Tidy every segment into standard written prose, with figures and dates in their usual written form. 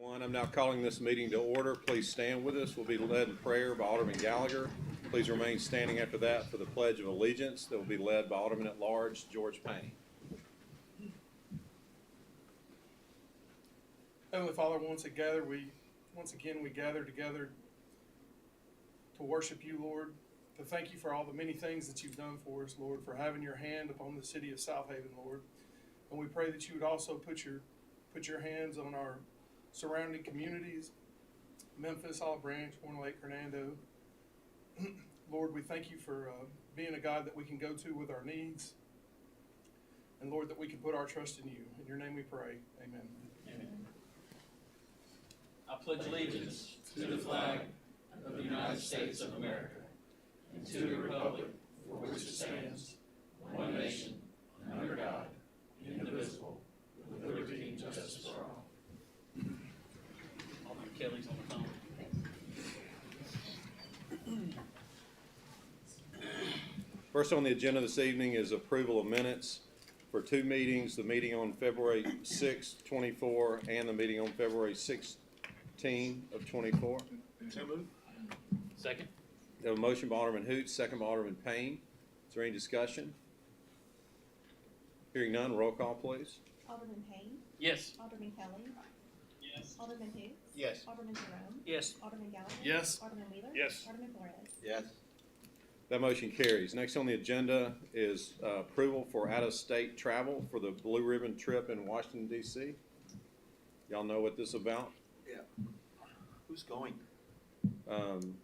I'm now calling this meeting to order. Please stand with us. We'll be led in prayer by Alderman Gallagher. Please remain standing after that for the Pledge of Allegiance that will be led by Alderman at Large George Payne. Heavenly Father, once again we gather together to worship you, Lord, to thank you for all the many things that you've done for us, Lord, for having your hand upon the city of Southaven, Lord. And we pray that you would also put your hands on our surrounding communities, Memphis, Olive Branch, Horn Lake, Hernando. Lord, we thank you for being a God that we can go to with our needs. And Lord, that we can put our trust in you. In your name we pray. Amen. Amen. I pledge allegiance to the flag of the United States of America and to the republic for which it stands, one nation, under God, indivisible, with liberty and justice for all. Alderman Kelly's on the phone. First on the agenda this evening is approval of minutes for two meetings, the meeting on February 6, 24, and the meeting on February 16 of 24. So moved. Second. We have a motion by Alderman Hoots, second by Alderman Payne. Is there any discussion? Hearing none, roll call, please. Alderman Payne. Yes. Alderman Kelly. Yes. Alderman Hoots. Yes. Alderman Jerome. Yes. Alderman Gallagher. Yes. Alderman Wheeler. Yes. Alderman Flores. Yes. That motion carries. Next on the agenda is approval for out-of-state travel for the Blue Ribbon trip in Washington, D.C. Y'all know what this is about? Yeah. Who's going?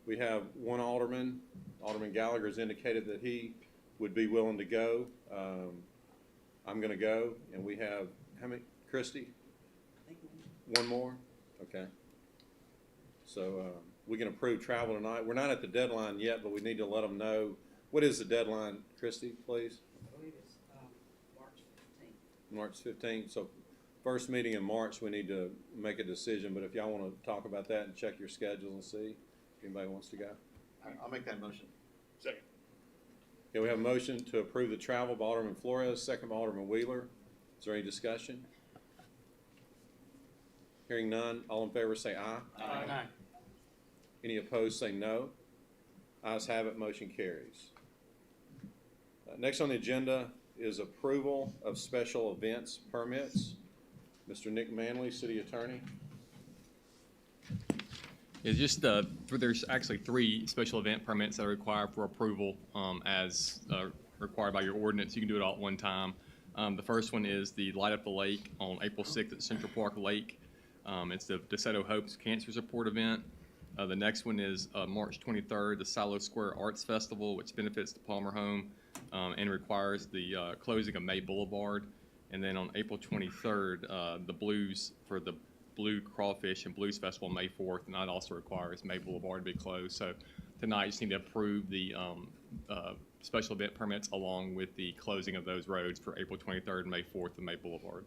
We have one alderman. Alderman Gallagher has indicated that he would be willing to go. I'm going to go, and we have, how many? Christie? One more? Okay. So we can approve travel tonight. We're not at the deadline yet, but we need to let them know. What is the deadline, Christie, please? I believe it's March 15th. March 15th. So first meeting in March, we need to make a decision. But if y'all want to talk about that and check your schedules and see if anybody wants to go. I'll make that motion. Second. Okay, we have a motion to approve the travel by Alderman Flores, second by Alderman Wheeler. Is there any discussion? Hearing none, all in favor say aye. Aye. Any opposed say no. Ayes have it, motion carries. Next on the agenda is approval of special events permits. Mr. Nick Manley, City Attorney. It's just there's actually 3 special event permits that are required for approval as required by your ordinance. You can do it all at one time. The first one is the Light Up the Lake on April 6th at Central Park Lake. It's the DeSoto Hopes Cancer Support event. The next one is March 23rd, the Silo Square Arts Festival, which benefits the Palmer Home and requires the closing of May Boulevard. And then on April 23rd, the Blues for the Blue Crawfish and Blues Festival May 4th, and that also requires May Boulevard to be closed. So tonight, you just need to approve the special event permits along with the closing of those roads for April 23rd, May 4th, and May Boulevard.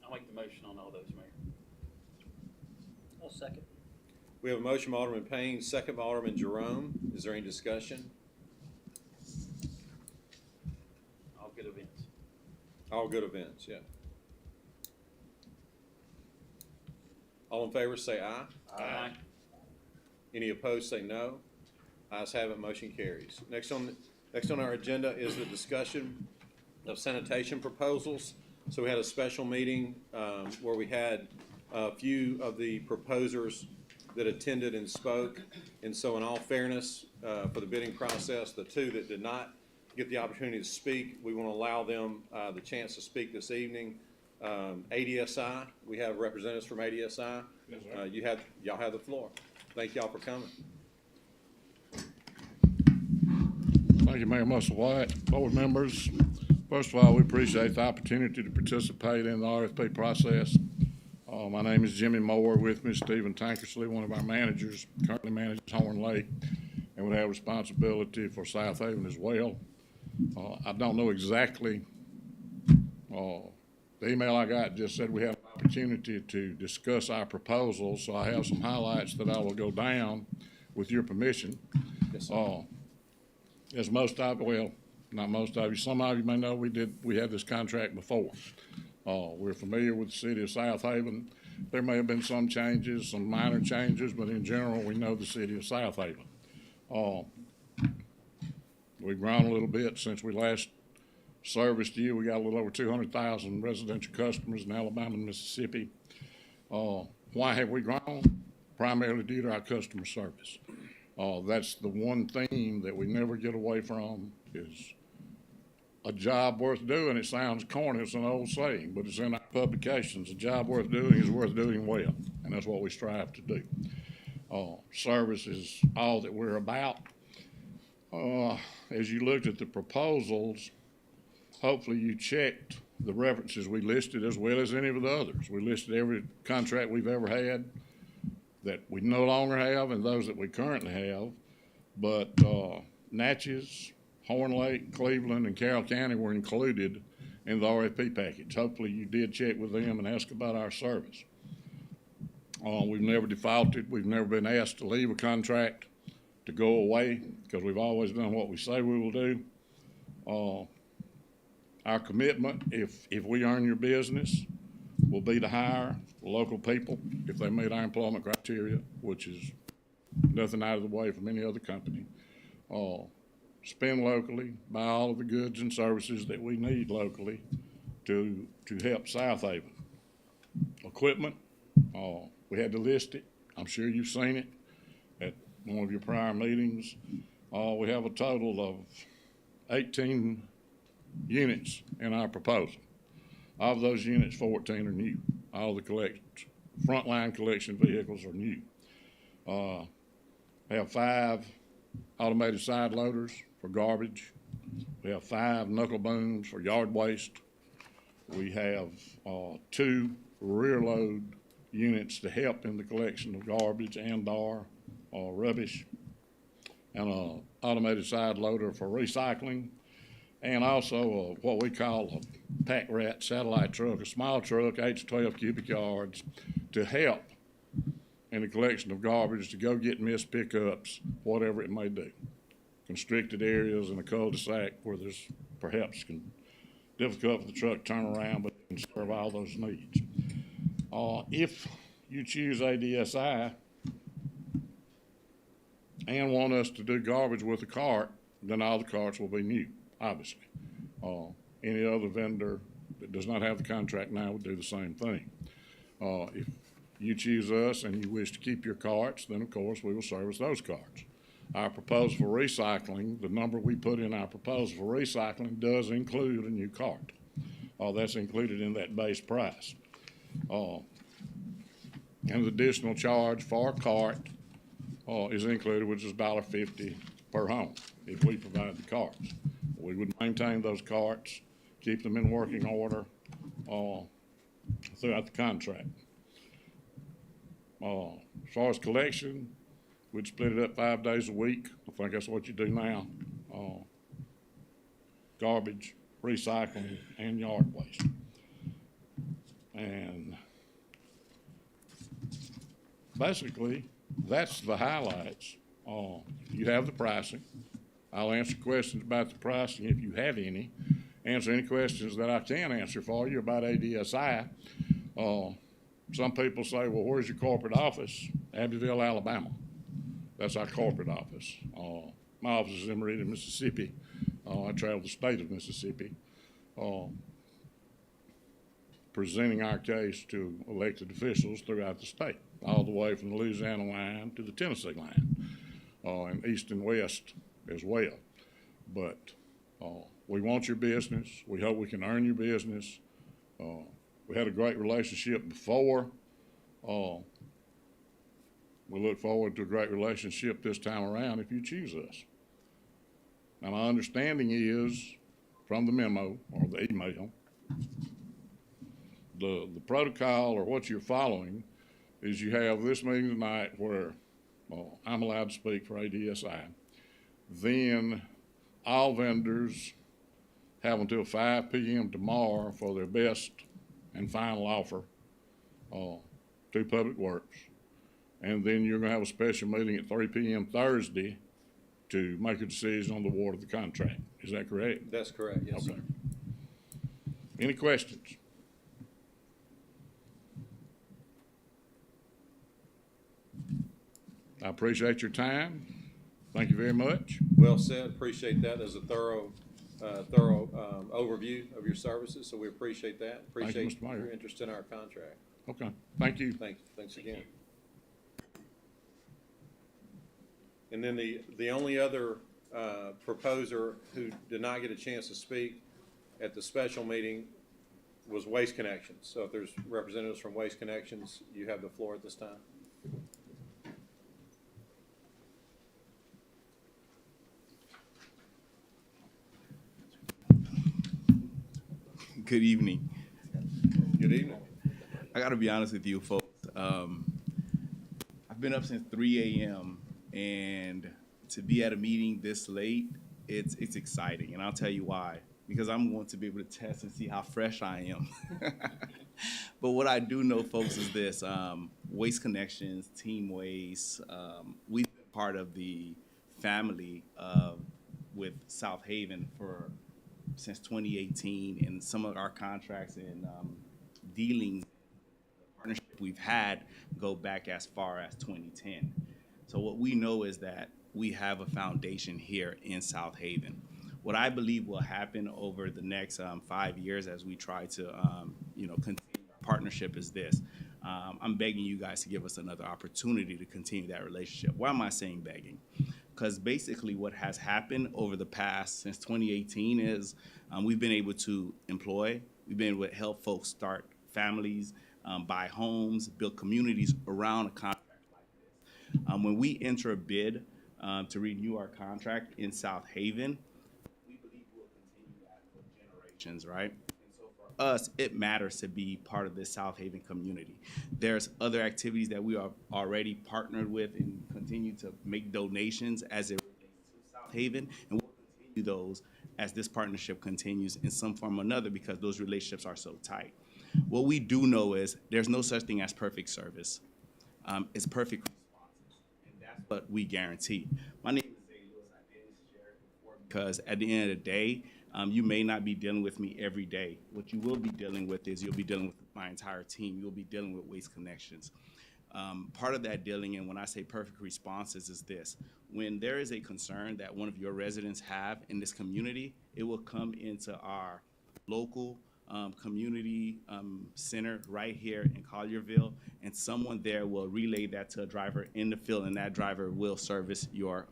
I'll make the motion on all those, Mayor. I'll second. We have a motion by Alderman Payne, second by Alderman Jerome. Is there any discussion? All good events. All good events, yeah. All in favor say aye. Aye. Any opposed say no. Ayes have it, motion carries. Next on our agenda is the discussion of sanitation proposals. So we had a special meeting where we had a few of the proposers that attended and spoke. And so in all fairness, for the bidding process, the 2 that did not get the opportunity to speak, we want to allow them the chance to speak this evening. ADSI, we have representatives from ADSI. Yes, y'all have the floor. Thank y'all for coming. Thank you, Mayor Musselwhite, board members. First of all, we appreciate the opportunity to participate in the RFP process. My name is Jimmy Moore. With me is Stephen Tankersley, one of our managers, currently manages Horn Lake, and would have responsibility for Southaven as well. I don't know exactly. The email I got just said we have an opportunity to discuss our proposal, so I have some highlights that I will go down with your permission. Yes, sir. As most of, well, not most of you, some of you may know we had this contract before. We're familiar with the city of Southaven. There may have been some changes, some minor changes, but in general, we know the city of Southaven. We've grown a little bit since we last serviced you. We got a little over 200,000 residential customers in Alabama and Mississippi. Why have we grown? Primarily due to our customer service. That's the one theme that we never get away from, is a job worth doing. It sounds corny, it's an old saying, but it's in our publications. A job worth doing is worth doing well, and that's what we strive to do. Service is all that we're about. As you looked at the proposals, hopefully you checked the references we listed as well as any of the others. We listed every contract we've ever had that we no longer have and those that we currently have. But Natchez, Horn Lake, Cleveland, and Carroll County were included in the RFP package. Hopefully you did check with them and ask about our service. We've never defaulted. We've never been asked to leave a contract to go away, because we've always done what we say we will do. Our commitment, if we earn your business, will be to hire local people if they meet our employment criteria, which is nothing out of the way from any other company. Spend locally, buy all of the goods and services that we need locally to help Southaven. Equipment, we had to list it. I'm sure you've seen it at one of your prior meetings. We have a total of 18 units in our proposal. Of those units, 14 are new. All the frontline collection vehicles are new. We have 5 automated side loaders for garbage. We have 5 knuckle booms for yard waste. We have 2 rear load units to help in the collection of garbage and/or rubbish, and an automated side loader for recycling, and also what we call a pack rat satellite truck, a small truck, 8 to 12 cubic yards, to help in the collection of garbage, to go get missed pickups, whatever it may do. Constricted areas in a cul-de-sac where there's perhaps difficult for the truck to turn around, but it can serve all those needs. If you choose ADSI and want us to do garbage with a cart, then all the carts will be new, obviously. Any other vendor that does not have the contract now would do the same thing. If you choose us and you wish to keep your carts, then of course we will service those carts. Our proposal for recycling, the number we put in our proposal for recycling does include a new cart. That's included in that base price. And the additional charge for a cart is included, which is $1.50 per home if we provide the carts. We would maintain those carts, keep them in working order throughout the contract. As far as collection, we'd split it up 5 days a week. I think that's what you do now. Garbage, recycling, and yard waste. And basically, that's the highlights. You have the pricing. I'll answer questions about the pricing if you have any. Answer any questions that I can answer for you about ADSI. Some people say, well, where's your corporate office? Abbeville, Alabama. That's our corporate office. My office is in Meridian, Mississippi. I travel the state of Mississippi, presenting our case to elected officials throughout the state, all the way from the Louisiana line to the Tennessee line, and east and west as well. But we want your business. We hope we can earn your business. We had a great relationship before. We look forward to a great relationship this time around if you choose us. Now, my understanding is, from the memo or the email, the protocol or what you're following is you have this meeting tonight where I'm allowed to speak for ADSI. Then all vendors have until 5 p.m. tomorrow for their best and final offer to Public Works. And then you're going to have a special meeting at 3 p.m. Thursday to make a decision on the award of the contract. Is that correct? That's correct, yes, sir. Okay. Any questions? I appreciate your time. Thank you very much. Well said, appreciate that as a thorough overview of your services, so we appreciate that. Thank you, Appreciate Mr. Mayor. your interest in our contract. Okay, thank you. Thanks again. And then the only other proposer who did not get a chance to speak at the special meeting was Waste Connections. So if there's representatives from Waste Connections, you have the floor at this time. Good evening. Good evening. I got to be honest with you, folks. I've been up since 3 a.m. and to be at a meeting this late, it's exciting, and I'll tell you why. Because I'm going to be able to test and see how fresh I am. But what I do know, folks, is this: Waste Connections, Team Waste. We've been part of the family with Southaven since 2018, and some of our contracts and dealings, partnership we've had go back as far as 2010. So what we know is that we have a foundation here in Southaven. What I believe will happen over the next 5 years as we try to, continue our partnership is this. I'm begging you guys to give us another opportunity to continue that relationship. Why am I saying begging? Because basically what has happened over the past, since 2018, is we've been able to employ, we've been able to help folks start families, buy homes, build communities around a contract like this. When we enter a bid to renew our contract in Southaven, we believe we'll continue that for generations, right? And so for us, it matters to be part of this Southaven community. There's other activities that we are already partnered with and continue to make donations as it relates to Southaven, and we'll continue those as this partnership continues in some form or another because those relationships are so tight. What we do know is there's no such thing as perfect service. It's perfect responses, and that's what we guarantee. My name is Zay Lewis. I did this share before because at the end of the day, you may not be dealing with me every day. What you will be dealing with is you'll be dealing with my entire team. You'll be dealing with Waste Connections. Part of that dealing, and when I say perfect responses, is this. When there is a concern that one of your residents have in this community, it will come into our local community center right here in Collierville, and someone there will relay that to a driver in the field, and that driver will service your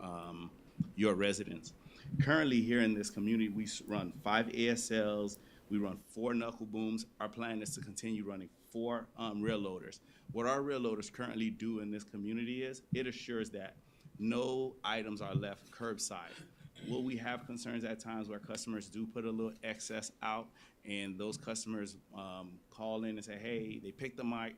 residents. Currently here in this community, we run 5 ASLs, we run 4 knuckle booms. Our plan is to continue running 4 rail loaders. What our rail loaders currently do in this community is it assures that no items are left curbside. Will we have concerns at times where customers do put a little excess out and those customers call in and say, hey, they picked up my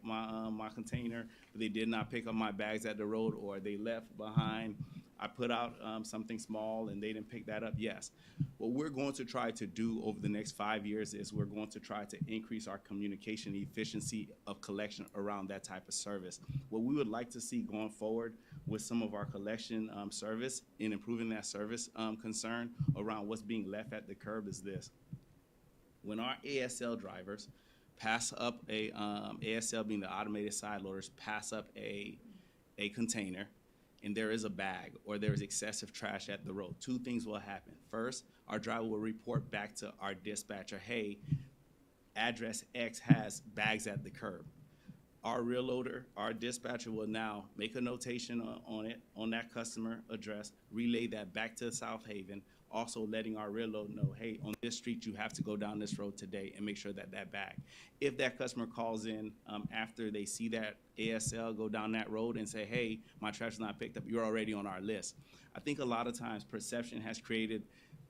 container, but they did not pick up my bags at the road, or they left behind, I put out something small and they didn't pick that up? Yes. What we're going to try to do over the next 5 years is we're going to try to increase our communication efficiency of collection around that type of service. What we would like to see going forward with some of our collection service in improving that service concern around what's being left at the curb is this. When our ASL drivers pass up ASL being the automated side loaders, pass up a container, and there is a bag or there is excessive trash at the road, 2 things will happen. First, our driver will report back to our dispatcher, hey, address X has bags at the curb. Our rail loader, our dispatcher will now make a notation on it, on that customer address, relay that back to Southaven, also letting our rail load know, hey, on this street, you have to go down this road today and make sure that bag. If that customer calls in after they see that ASL go down that road and say, hey, my trash is not picked up, you're already on our list. I think a lot of times perception has created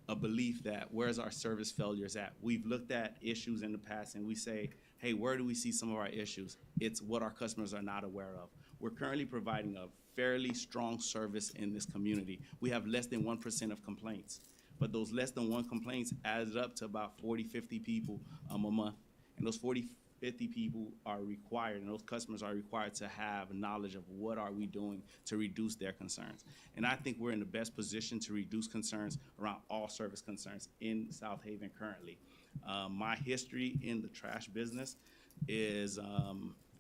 a belief that where's our service failures at? We've looked at issues in the past and we say, hey, where do we see some of our issues? It's what our customers are not aware of. We're currently providing a fairly strong service in this community. We have less than 1% of complaints, but those less than 1 complaints added up to about 40, 50 people a month. And those 40, 50 people are required, and those customers are required to have knowledge of what are we doing to reduce their concerns. And I think we're in the best position to reduce concerns around all service concerns in Southaven currently. My history in the trash business is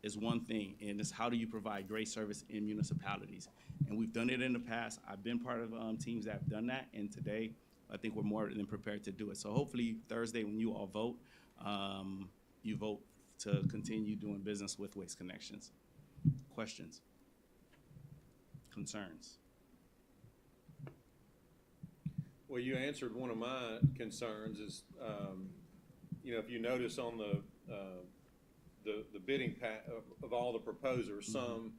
is one thing, and it's how do you provide great service in municipalities? And we've done it in the past. I've been part of teams that have done that, and today I think we're more than prepared to do it. So hopefully Thursday when you all vote, you vote to continue doing business with Waste Connections. Questions? Concerns? Well, you answered one of my concerns is, if you notice on the bidding of all the proposers, some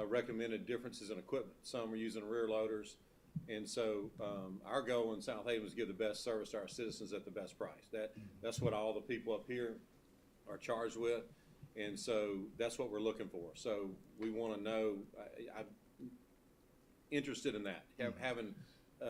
recommended differences in equipment. Some are using rear loaders. And so our goal in Southaven is to give the best service to our citizens at the best price. That's what all the people up here are charged with. And so that's what we're looking for. So we want to know, I'm interested in that, having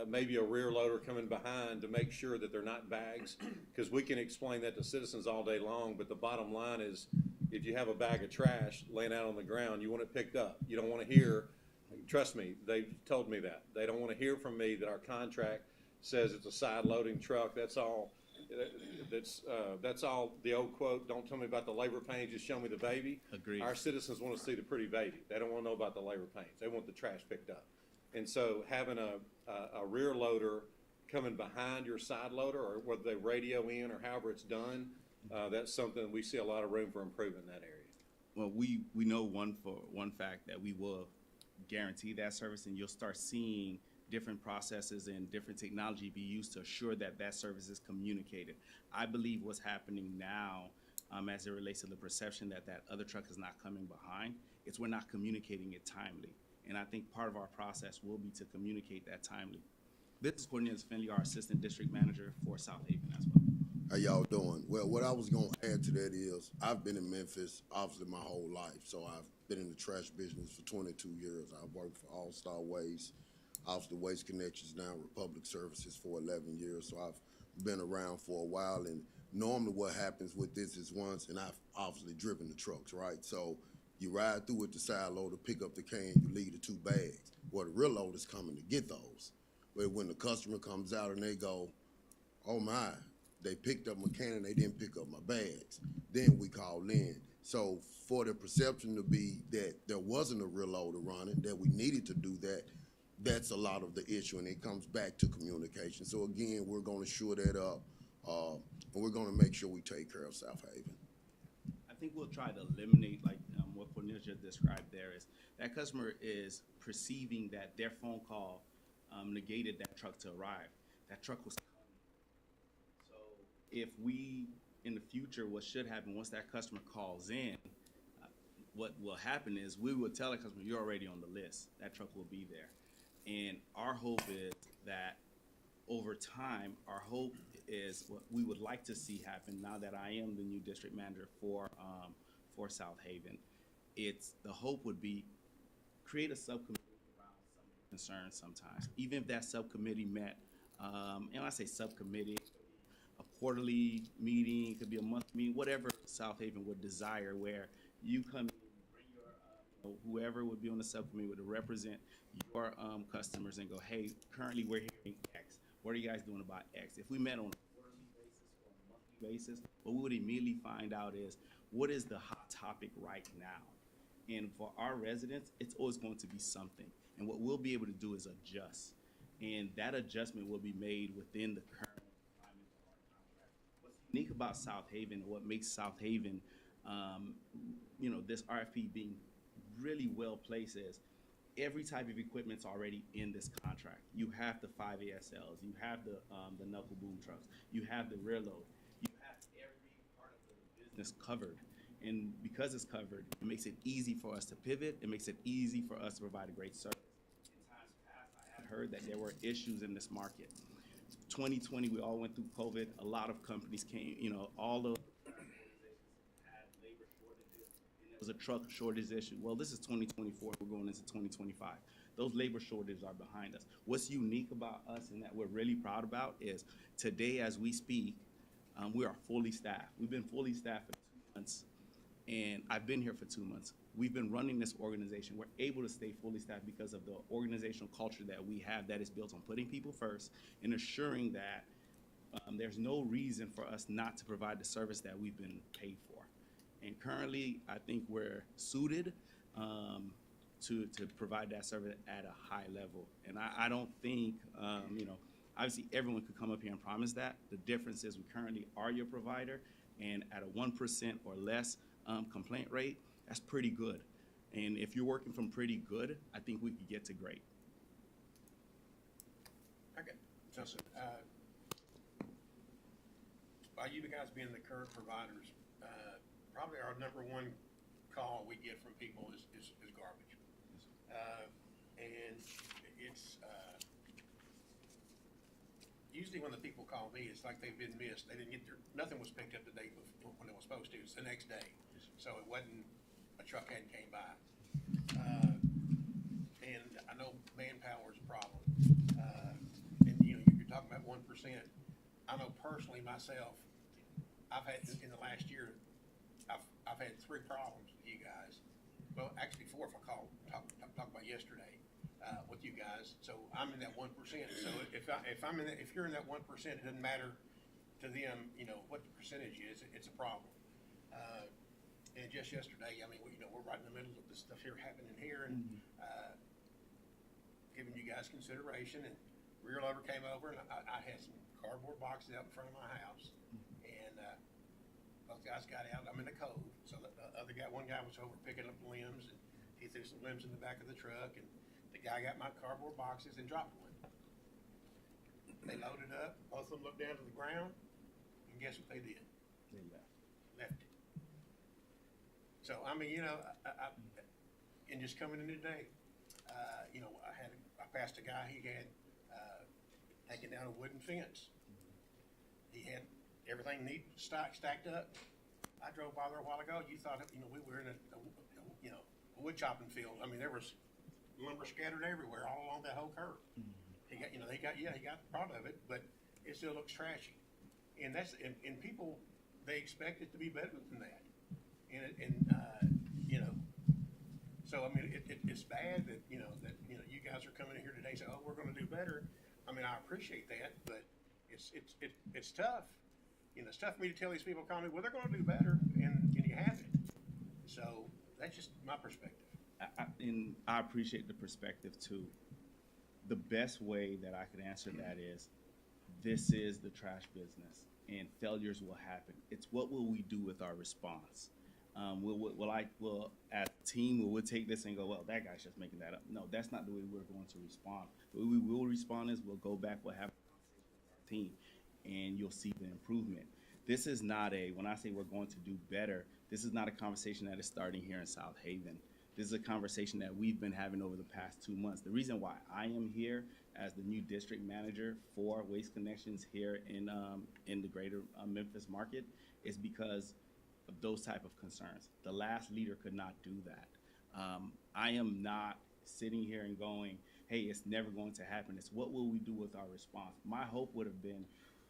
maybe a rear loader coming behind to make sure that they're not bags, because we can explain that to citizens all day long, but the bottom line is if you have a bag of trash laying out on the ground, you want it picked up. You don't want to hear, trust me, they've told me that. They don't want to hear from me that our contract says it's a side loading truck. That's all. That's all the old quote, don't tell me about the labor pains, just show me the baby. Agreed. Our citizens want to see the pretty baby. They don't want to know about the labor pains. They want the trash picked up. And so having a rear loader coming behind your side loader, or whether they radio in or however it's done, that's something we see a lot of room for improvement in that area. Well, we know one fact that we will guarantee that service, and you'll start seeing different processes and different technology be used to assure that that service is communicated. I believe what's happening now, as it relates to the perception that that other truck is not coming behind, it's we're not communicating it timely. And I think part of our process will be to communicate that timely. This is Cornelius Finley, our Assistant District Manager for Southaven as well. How y'all doing? Well, what I was going to add to that is I've been in Memphis obviously my whole life. So I've been in the trash business for 22 years. I've worked for All Star Waste, obviously Waste Connections now, Republic Services for 11 years. So I've been around for a while. And normally what happens with this is once, and I've obviously driven the trucks, right? So you ride through with the side loader, pick up the can, you leave the 2 bags. Well, the rear loader's coming to get those. But when the customer comes out and they go, oh my, they picked up my can and they didn't pick up my bags, then we call in. So for the perception to be that there wasn't a rear loader running, that we needed to do that, that's a lot of the issue, and it comes back to communication. So again, we're going to shore that up, and we're going to make sure we take care of Southaven. I think we'll try to eliminate, like what Cornelius just described there, is that customer is perceiving that their phone call negated that truck to arrive. That truck was coming. So if we, in the future, what should happen once that customer calls in, what will happen is we will tell the customer, you're already on the list. That truck will be there. And our hope is that over time, our hope is what we would like to see happen now that I am the new district manager for Southaven. The hope would be create a subcommittee around some concerns sometimes. Even if that subcommittee met, and I say subcommittee, it could be a quarterly meeting, it could be a monthly meeting, whatever Southaven would desire, where you come in, bring your, whoever would be on the subcommittee would represent your customers and go, hey, currently we're hearing X. What are you guys doing about X? If we met on a quarterly basis or a monthly basis, what we would immediately find out is what is the hot topic right now? And for our residents, it's always going to be something. And what we'll be able to do is adjust. And that adjustment will be made within the current climate of our contract. What's unique about Southaven and what makes Southaven, this RFP being really well placed is every type of equipment's already in this contract. You have the 5 ASLs, you have the knuckle boom trucks, you have the rear load, you have every part of the business covered. And because it's covered, it makes it easy for us to pivot. It makes it easy for us to provide a great service. In times past, I have heard that there were issues in this market. 2020, we all went through COVID. A lot of companies came, all the organizations had labor shortages, and there was a truck shortage issue. Well, this is 2024. We're going into 2025. Those labor shortages are behind us. What's unique about us and that we're really proud about is today, as we speak, we are fully staffed. We've been fully staffed for 2 months. And I've been here for 2 months. We've been running this organization. We're able to stay fully staffed because of the organizational culture that we have that is built on putting people first and assuring that there's no reason for us not to provide the service that we've been paid for. And currently, I think we're suited to provide that service at a high level. And I don't think, obviously everyone could come up here and promise that. The difference is we currently are your provider, and at a 1% or less complaint rate, that's pretty good. And if you're working from pretty good, I think we could get to great. Okay, something, by you guys being the current providers, probably our number one call we get from people is garbage. And it's, usually when the people call me, it's like they've been missed. They didn't get their, nothing was picked up the day before when it was supposed to. It's the next day. So it wasn't, a truck hadn't came by. And I know manpower is a problem. And you're talking about 1%. I know personally myself, I've had, in the last year, I've had 3 problems with you guys. Well, actually 4 if I talk about yesterday, with you guys. So I'm in that 1%. So if you're in that 1%, it doesn't matter to them, what the percentage is, it's a problem. And just yesterday, I mean, we're right in the middle of this stuff here happening here, and, giving you guys consideration, and rear loader came over, and I had some cardboard boxes out in front of my house, and, both guys got out. I'm in the cove, so the other guy, one guy was over picking up limbs, and he threw some limbs in the back of the truck, and the guy got my cardboard boxes and dropped one. They loaded up, both of them looked down to the ground, and guess what they did? They left. Left it. So, I mean, and just coming in today, I passed a guy, he had, taken down a wooden fence. He had everything neat, stacked up. I drove by there a while ago, you thought, we were in a wood chopping field. I mean, there was lumber scattered everywhere, all along that whole curve. He got part of it, but it still looks trashy. And and people, they expect it to be better than that. So I mean, it's bad that, you guys are coming in here today and say, oh, we're gonna do better. I mean, I appreciate that, but it's tough. It's tough for me to tell these people calling me, well, they're gonna do better, and you haven't. So that's just my perspective. And I appreciate the perspective too. The best way that I could answer that is, this is the trash business, and failures will happen. It's what will we do with our response? Will as a team, we'll take this and go, well, that guy's just making that up. No, that's not the way we're going to respond. The way we will respond is we'll go back, we'll have a conversation with our team, and you'll see the improvement. This is not when I say we're going to do better, this is not a conversation that is starting here in Southaven. This is a conversation that we've been having over the past 2 months. The reason why I am here as the new district manager for Waste Connections here in the greater Memphis market is because of those type of concerns. The last leader could not do that. I am not sitting here and going, hey, it's never going to happen. It's what will we do with our response? My hope would have been,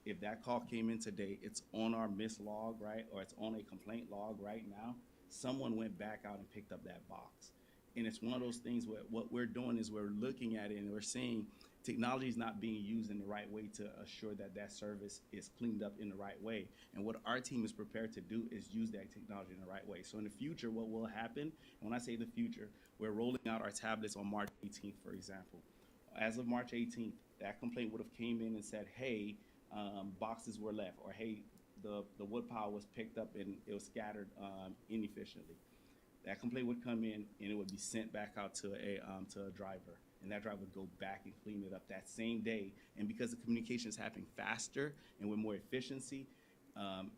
if that call came in today, it's on our miss log, right? Or it's on a complaint log right now. Someone went back out and picked up that box. And it's one of those things where what we're doing is we're looking at it and we're seeing technology is not being used in the right way to assure that that service is cleaned up in the right way. And what our team is prepared to do is use that technology in the right way. So in the future, what will happen, and when I say the future, we're rolling out our tablets on March 18th, for example. As of March 18th, that complaint would have came in and said, hey, boxes were left, or hey, the wood pile was picked up and it was scattered inefficiently. That complaint would come in and it would be sent back out to a driver, and that driver would go back and clean it up that same day. And because the communication is happening faster and with more efficiency,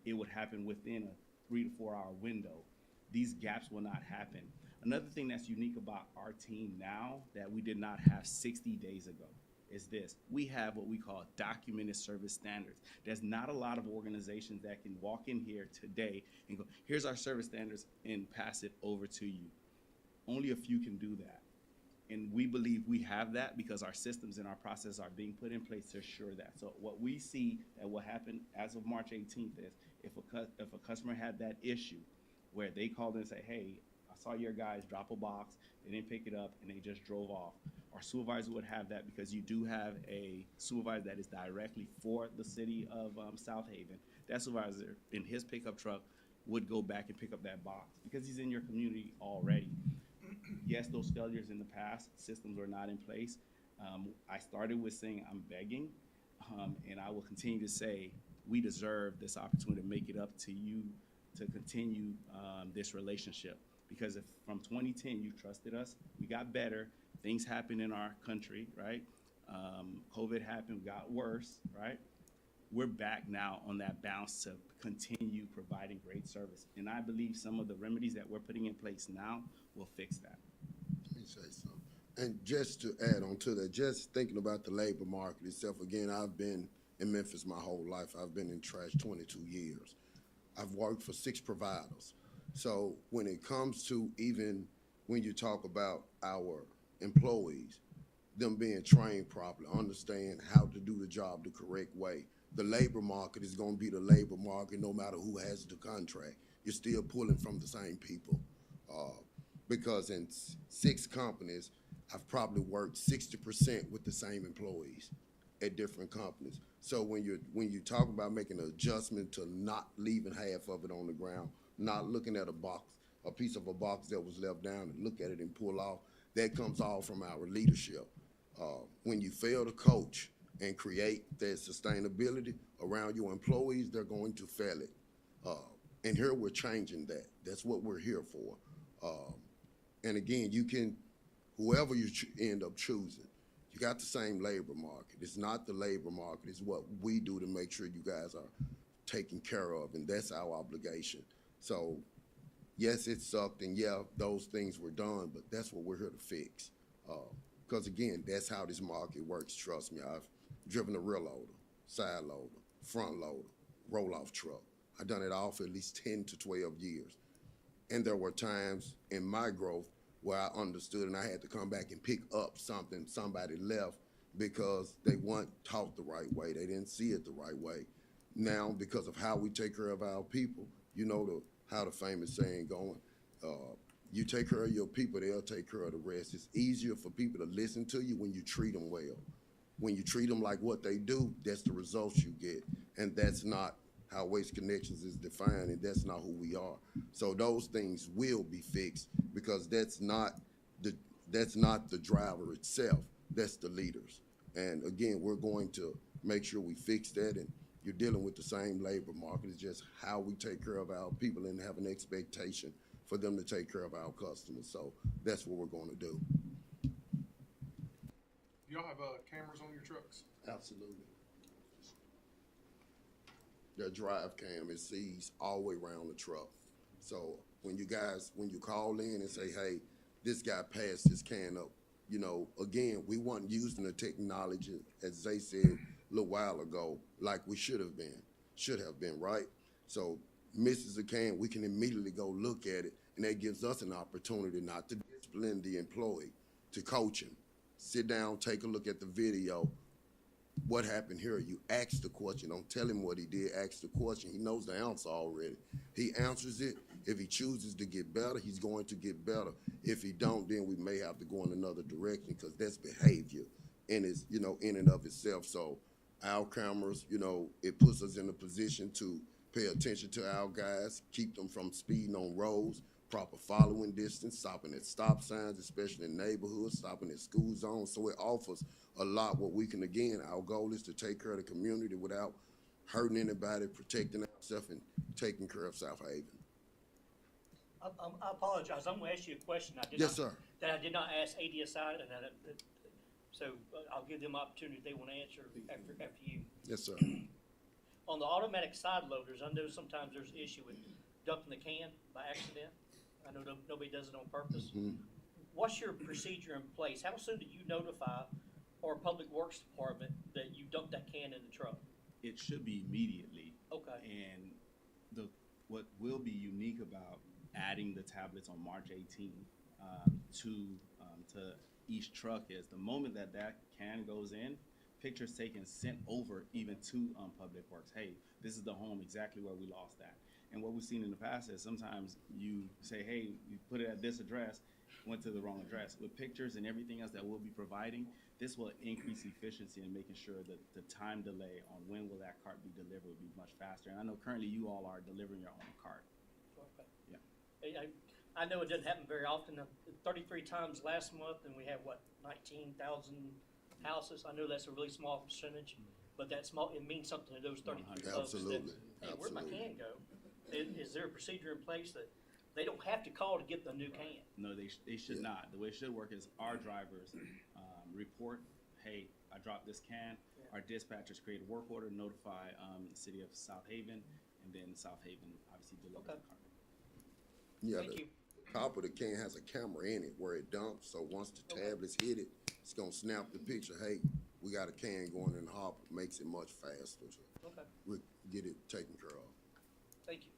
it would happen within a 3 to 4 hour window. These gaps will not happen. Another thing that's unique about our team now that we did not have 60 days ago is this. We have what we call documented service standards. There's not a lot of organizations that can walk in here today and go, here's our service standards, and pass it over to you. Only a few can do that. And we believe we have that because our systems and our processes are being put in place to assure that. So what we see that will happen as of March 18th is if a customer had that issue where they called and say, hey, I saw your guys drop a box, they didn't pick it up, and they just drove off. Our supervisor would have that because you do have a supervisor that is directly for the city of Southaven. That supervisor in his pickup truck would go back and pick up that box because he's in your community already. Yes, those failures in the past, systems were not in place. I started with saying I'm begging, and I will continue to say we deserve this opportunity to make it up to you to continue this relationship. Because if from 2010 you trusted us, we got better, things happened in our country, right? COVID happened, got worse, right? We're back now on that bounce to continue providing great service. And I believe some of the remedies that we're putting in place now will fix that. Let me say something. And just to add on to that, just thinking about the labor market itself, again, I've been in Memphis my whole life. I've been in trash 22 years. I've worked for 6 providers. So when it comes to even when you talk about our employees, them being trained properly, understand how to do the job the correct way, the labor market is going to be the labor market no matter who has the contract. You're still pulling from the same people. Because in 6 companies, I've probably worked 60% with the same employees at different companies. So when you talk about making an adjustment to not leaving half of it on the ground, not looking at a piece of a box that was left down and look at it and pull off, that comes all from our leadership. When you fail to coach and create that sustainability around your employees, they're going to fail it. And here we're changing that. That's what we're here for. And again, you can, whoever you end up choosing, you got the same labor market. It's not the labor market. It's what we do to make sure you guys are taken care of, and that's our obligation. So, yes, it sucked, and yeah, those things were done, but that's what we're here to fix. Because again, that's how this market works. Trust me, I've driven a rear loader, side loader, front loader, roll-off truck. I've done it all for at least 10 to 12 years. And there were times in my growth where I understood and I had to come back and pick up something somebody left because they weren't taught the right way. They didn't see it the right way. Now, because of how we take care of our people, you know how the famous saying going, you take care of your people, they'll take care of the rest. It's easier for people to listen to you when you treat them well. When you treat them like what they do, that's the results you get. And that's not how Waste Connections is defined, and that's not who we are. So those things will be fixed because that's not the driver itself, that's the leaders. And again, we're going to make sure we fix that, and you're dealing with the same labor market. It's just how we take care of our people and have an expectation for them to take care of our customers. So that's what we're going to do. Y'all have cameras on your trucks? Absolutely. Their drive cam, it sees all the way around the truck. So when you call in and say, hey, this guy passed his can up, again, we weren't using the technology, as they said a little while ago, like we should have been, right? So misses a can, we can immediately go look at it, and that gives us an opportunity not to discipline the employee, to coach him. Sit down, take a look at the video. What happened here? You ask the question. Don't tell him what he did. Ask the question. He knows the answer already. He answers it. If he chooses to get better, he's going to get better. If he don't, then we may have to go in another direction because that's behavior in and of itself. So our cameras, it puts us in a position to pay attention to our guys, keep them from speeding on roads, proper following distance, stopping at stop signs, especially in neighborhoods, stopping at school zones. So it offers a lot what we can, again, our goal is to take care of the community without hurting anybody, protecting ourselves, and taking care of Southaven. I apologize. I'm going to ask you a question Yes, sir. that I did not ask ADSI, so I'll give them opportunity if they want to answer after you. Yes, sir. On the automatic side loaders, I know sometimes there's an issue with dumping the can by accident. I know nobody does it on purpose. Mm-hmm. What's your procedure in place? How soon do you notify our Public Works Department that you dumped that can in the truck? It should be immediately. Okay. And what will be unique about adding the tablets on March 18th to each truck is the moment that can goes in, pictures taken, sent over even to Public Works. Hey, this is the home exactly where we lost that. And what we've seen in the past is sometimes you say, hey, you put it at this address, went to the wrong address. With pictures and everything else that we'll be providing, this will increase efficiency in making sure that the time delay on when will that cart be delivered will be much faster. And I know currently you all are delivering your own cart. Yeah. I know it doesn't happen very often, 33 times last month, and we have, what, 19,000 houses? I know that's a really small percentage, but that small, it means something to those 33 folks. Absolutely, Hey, where'd my absolutely. can go? Is there a procedure in place that they don't have to call to get the new can? No, they should Yeah. not. The way it should work is our drivers report, hey, I dropped this can. Yeah. Our dispatchers create a work order, notify the city of Southaven, and then Southaven obviously delivers Okay. the car. Yeah, Thank the you. top of the can has a camera in it where it dumps, so once the tablets hit it, it's gonna snap the picture, hey, we got a can going in the hopper, makes it much faster to Okay, get it taken care of. thank you.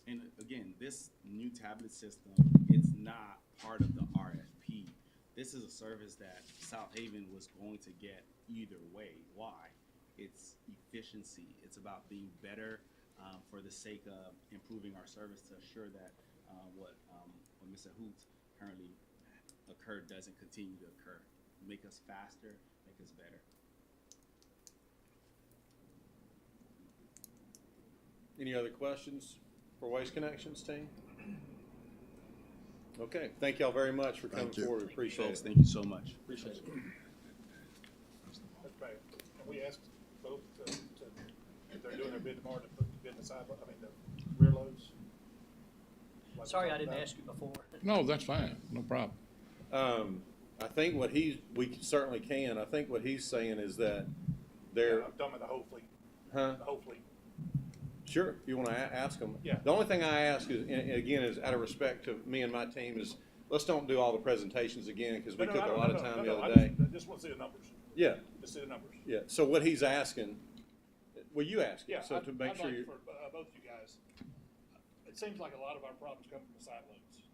And again, this new tablet system, it's not part of the RFP. This is a service that Southaven was going to get either way. Why? It's efficiency. It's about being better for the sake of improving our service to assure that what Mr. Hoots currently occurred doesn't continue to occur. Make us faster, make us better. Any other questions for Waste Connections team? Okay, thank y'all very much for coming Thank you. forward. We appreciate Folks, it. thank you so much. Appreciate it. Mr. Mayor, can we ask both if they're doing their bid tomorrow, to put the bid in the sidewalk, the rear loads? Like we Sorry, I talked didn't about? ask you before. No, that's fine, no problem. I think we certainly can. I think what he's saying is that Yeah, they're, I'm talking about the whole fleet, huh? the whole fleet. Sure, if you want to ask them. Yeah. The only thing I ask is, and again, is out of respect to me and my team, is let's don't do all the presentations again, because we No, took no, a no, lot no, of no, time no, the I other day. just want to see the numbers, Yeah, just see the numbers. yeah. So what he's asking, well, you ask it, Yeah, so to make I'd sure like you, for both you guys, it seems like a lot of our problems come from the side loads.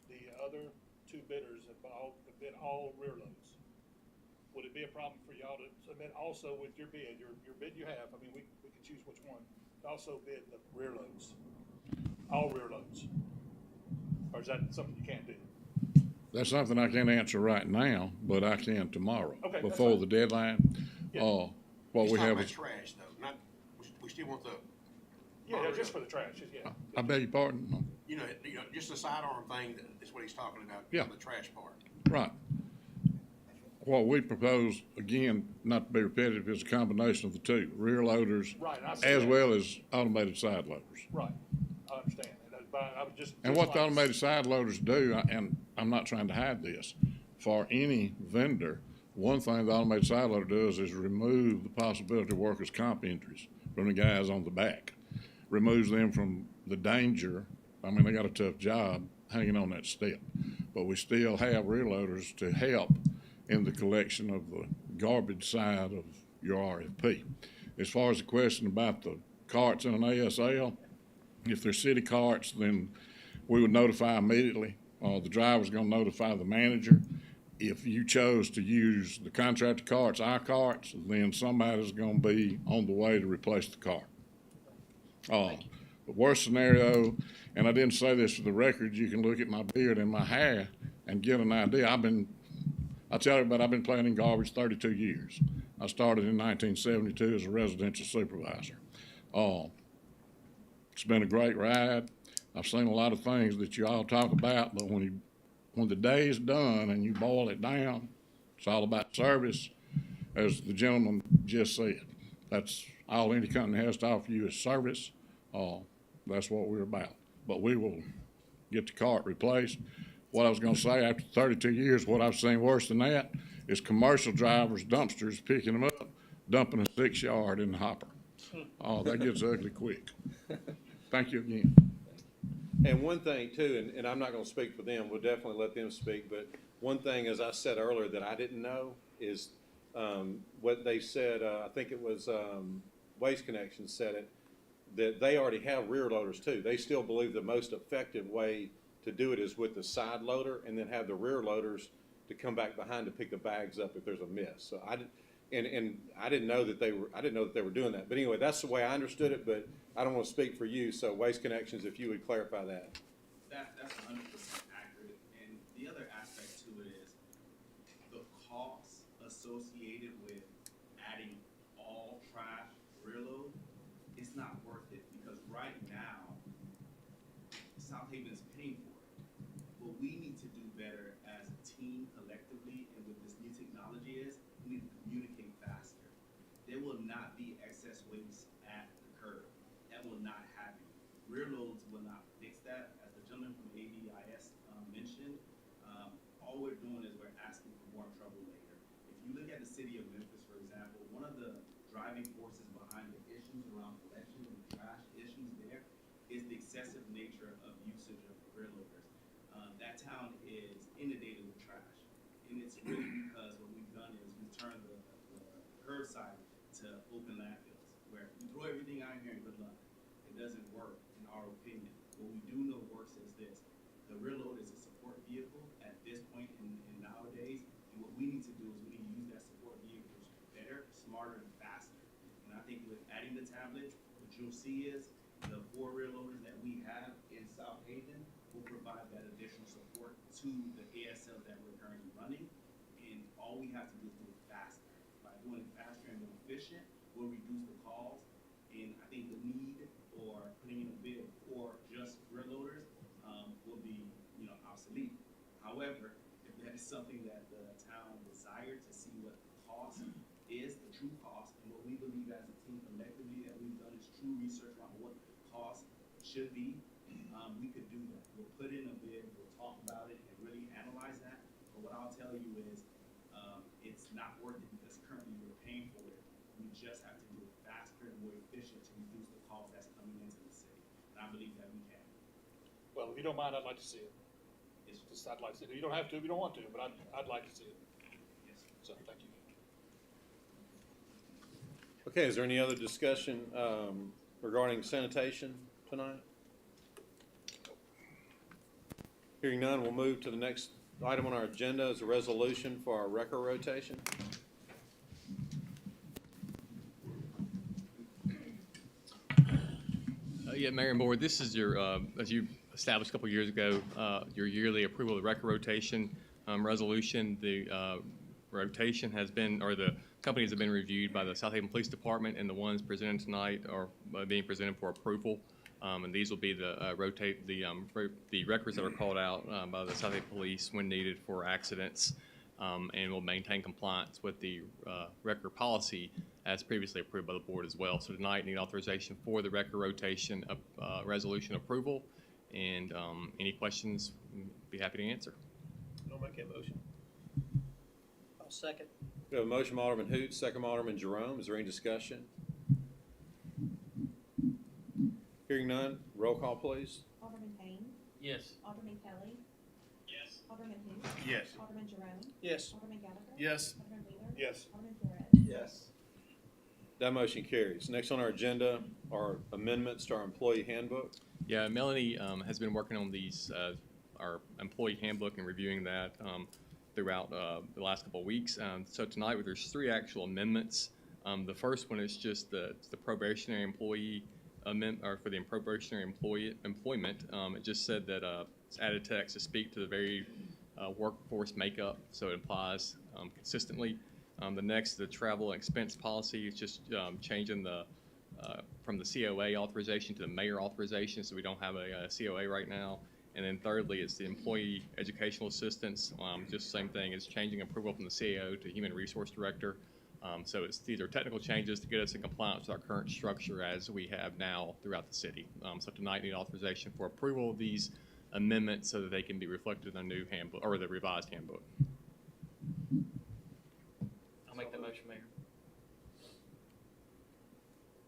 The other two bidders have bid all rear loads. Would it be a problem for y'all to submit also with your bid, your bid you have, I mean, we can choose which one, to also bid the rear loads, all rear loads? Or is that something you can't do? That's something I can't answer right now, but I can tomorrow, Okay, that's before fine. the deadline. Yeah. What He's we talking have about is, trash though, not, we still want the, Yeah, just for the trash, yeah. I beg your pardon? you know, just the sidearm thing, is what he's talking about. Yeah. The trash part. Right. What we propose, again, not to be repetitive, is a combination of the two, rear loaders Right, I see as that. well as automated side loaders. Right, I understand, but I was just. And what the automated side loaders do, and I'm not trying to hide this, for any vendor, one thing the automated side loader does is remove the possibility of workers' comp injuries from the guys on the back. Removes them from the danger. I mean, they got a tough job hanging on that step, but we still have rear loaders to help in the collection of the garbage side of your RFP. As far as the question about the carts in an ASL, if they're city carts, then we would notify immediately. The driver's gonna notify the manager. If you chose to use the contractor carts, our carts, then somebody's gonna be on the way to replace the cart. The worst scenario, and I didn't say this for the record, you can look at my beard and my hair and get an idea. I tell everybody I've been playing in garbage 32 years. I started in 1972 as a residential supervisor. It's been a great ride. I've seen a lot of things that you all talk about, but when the day is done and you boil it down, it's all about service, as the gentleman just said. That's all any company has to offer you is service. That's what we're about. But we will get the cart replaced. What I was gonna say, after 32 years, what I've seen worse than that is commercial drivers, dumpsters picking them up, dumping a 6-yard in the hopper. That gets ugly quick. Thank you again. and one thing too, and I'm not gonna speak for them, we'll definitely let them speak, but one thing, as I said earlier, that I didn't know is, what they said, I think it was, Waste Connections said it, that they already have rear loaders too. They still believe the most effective way to do it is with the side loader, and then have the rear loaders to come back behind to pick the bags up if there's a miss. So I didn't know that they were doing that. But anyway, that's the way I understood it, but I don't want to speak for you, so Waste Connections, if you would clarify that. That's 100% accurate. And the other aspect to it is the costs associated with adding all trash rear load. It's not worth it, because right now, rear loads will not fix that. As the gentleman from ADIS mentioned, all we're doing is we're asking for more trouble later. If you look at the city of Memphis, for example, one of the driving forces behind the issues around collection and trash issues there is the excessive nature of usage of rear loaders. That town is inundated with trash, and it's really because what we've done is we've turned the curbside to open landfills, where we throw everything out here and good luck. It doesn't work, in our opinion. What we do know works is this: the rear load is a support vehicle at this point in nowadays, and what we need to do is we need to use that support vehicle better, smarter, and faster. And I think with adding the tablets, what you'll see is the 4 rear loaders that we have in Southaven will provide that additional support to the ASLs that we're currently running. And all we have to do is do it faster. By doing it faster and more efficient, we'll reduce the calls. And I think the need for putting in a bid for just rear loaders will be, obsolete. However, if that is something that the town desired to see what the cost is, the true cost, and what we believe as a team collectively that we've done is true research around what the cost should be, we could do that. We'll put in a bid, we'll talk about it and really analyze that. But what I'll tell you is, it's not worth it because currently we're paying for it. We just have to do it faster and more efficient to reduce the cost that's coming into the city. And I believe that we can. Well, if you don't mind, I'd like to see it. Yes, Just, I'd like to see it. You don't have to if you don't want to, but I'd like to see it. yes. So, thank you. Okay, is there any other discussion regarding sanitation tonight? Hearing none, we'll move to the next item on our agenda is a resolution for our wrecker rotation. Yeah, Mayor and Board, this is your, as you established a couple years ago, your yearly approval of the record rotation resolution. The rotation has been, or the companies have been reviewed by the Southaven Police Department, and the ones presented tonight are being presented for approval. And these will be the the records that are called out by the Southaven Police when needed for accidents, and will maintain compliance with the record policy as previously approved by the board as well. So tonight, need authorization for the record rotation resolution approval, and any questions, be happy to answer. I'll make that motion. I'll second. We have a motion by Alderman Hoot, second by Alderman Jerome. Is there any discussion? Hearing none, roll call, please. Alderman Payne. Yes. Alderman Kelly. Yes. Alderman who? Yes. Alderman Jerome. Yes. Alderman Gallagher. Yes. Alderman Wheeler. Yes. Alderman Flores. Yes. That motion carries. Next on our agenda are amendments to our employee handbook. Yeah, Melanie has been working on these, our employee handbook, and reviewing that throughout the last couple of weeks. So tonight, there's 3 actual amendments. The first one is just the probationary employee or for the probationary employment. It just said that it's added text to speak to the very workforce makeup, so it applies consistently. The next, the travel and expense policy, is just changing the from the COA authorization to the mayor authorization, so we don't have a COA right now. And then thirdly, it's the employee educational assistance. Just the same thing, it's changing approval from the CAO to human resource director. So these are technical changes to get us in compliance with our current structure as we have now throughout the city. So tonight, need authorization for approval of these amendments so that they can be reflected in the new handbook, or the revised handbook. I'll make that motion, Mayor.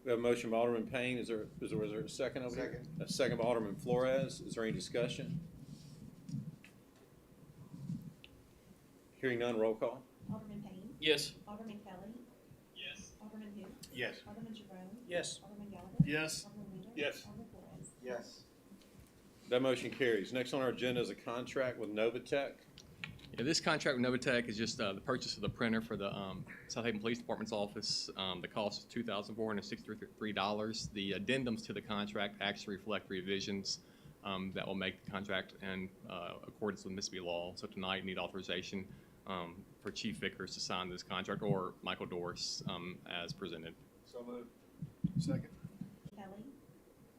We have a motion by Alderman Payne. Was there a second over here? Second. A second by Alderman Flores. Is there any discussion? Hearing none, roll call. Alderman Payne. Yes. Alderman Kelly. Yes. Alderman who? Yes. Alderman Jerome. Yes. Alderman Gallagher. Yes. Alderman Wheeler. Yes. Alderman Flores. Yes. That motion carries. Next on our agenda is a contract with Novatech. Yeah, this contract with Novatech is just the purchase of the printer for the Southaven Police Department's office. The cost is $2,463. The addendums to the contract actually reflect revisions that will make the contract in accordance with Mississippi law. So tonight, need authorization for Chief Vickers to sign this contract, or Michael Doris as presented. So moved. Second. Kelly.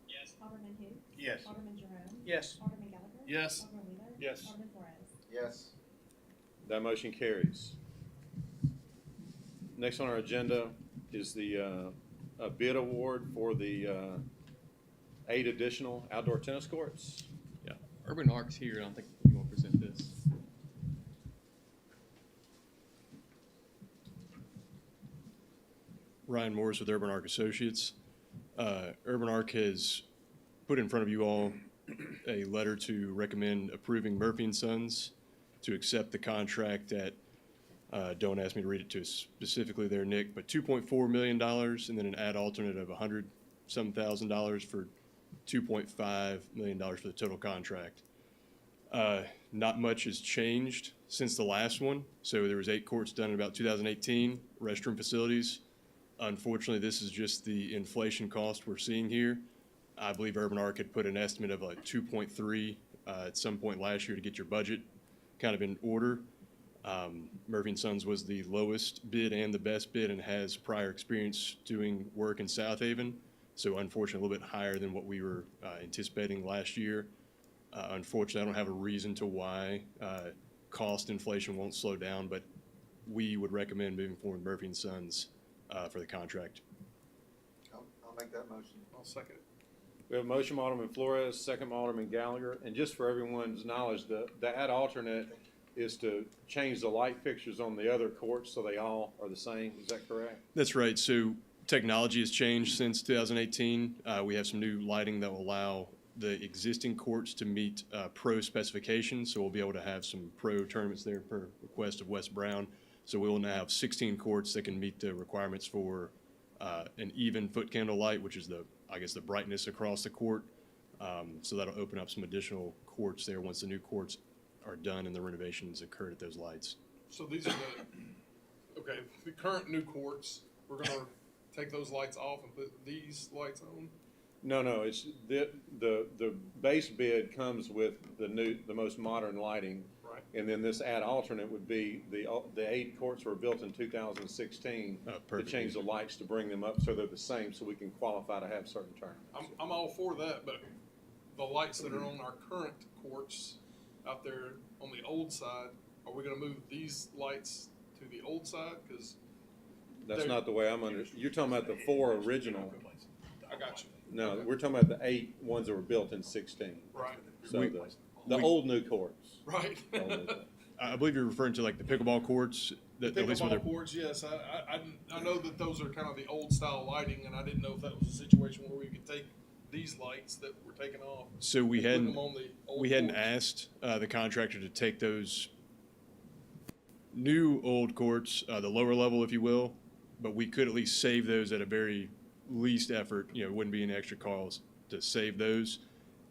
Yes. Alderman who? Yes. Alderman Jerome. Yes. Alderman Gallagher. Yes. Alderman Wheeler. Yes. Alderman Flores. Yes. That motion carries. Next on our agenda is the bid award for the 8 additional outdoor tennis courts. Yeah, Urban Arc's here, and I think you want to present this. Ryan Morris with Urban Arc Associates. Urban Arc has put in front of you all a letter to recommend approving Murphy and Sons to accept the contract that, don't ask me to read it to specifically there, Nick, but $2.4 million and then an ad alternate of $100,000 for $2.5 million for the total contract. Not much has changed since the last one. So there was 8 courts done in about 2018, restroom facilities. Unfortunately, this is just the inflation cost we're seeing here. I believe Urban Arc had put an estimate of like 2.3 at some point last year to get your budget kind of in order. Murphy & Sons was the lowest bid and the best bid and has prior experience doing work in Southaven. So unfortunately, a little bit higher than what we were anticipating last year. Unfortunately, I don't have a reason to why cost inflation won't slow down, but we would recommend moving forward with Murphy & Sons for the contract. I'll make that motion. I'll second it. We have a motion by Alderman Flores, second by Alderman Gallagher. And just for everyone's knowledge, the ad alternate is to change the light fixtures on the other courts so they all are the same. Is that correct? That's right. So technology has changed since 2018. We have some new lighting that will allow the existing courts to meet pro specifications. So we'll be able to have some pro tournaments there per request of Wes Brown. So we will now have 16 courts that can meet the requirements for an even foot candle light, which is the brightness across the court. So that'll open up some additional courts there once the new courts are done and the renovations occurred at those lights. So these are the current new courts, we're gonna take those lights off and put these lights on? No, it's the base bid comes with the most modern lighting. Right. And then this ad alternate would be the 8 courts were built in 2016 to Perfect. change the lights to bring them up so they're the same, so we can qualify to have certain tournaments. I'm all for that, but the lights that are on our current courts out there on the old side, are we gonna move these lights to the old side? Cause That's they're- not the way I'm you're talking about the 4 original. I got you. No, we're talking about the 8 ones that were built in 16. Right, So the old new courts. right. The old new courts. I believe you're referring to like the pickleball courts. That, at least with Pickleball courts, yes, I know that those are kind of the old style lighting, and I didn't know if that was a situation where we could take these lights that were taken off. So we and put hadn't them on the old we hadn't courts. asked the contractor to take those new old courts, the lower level, if you will, but we could at least save those at a very least effort. You know, it wouldn't be any extra cost to save those,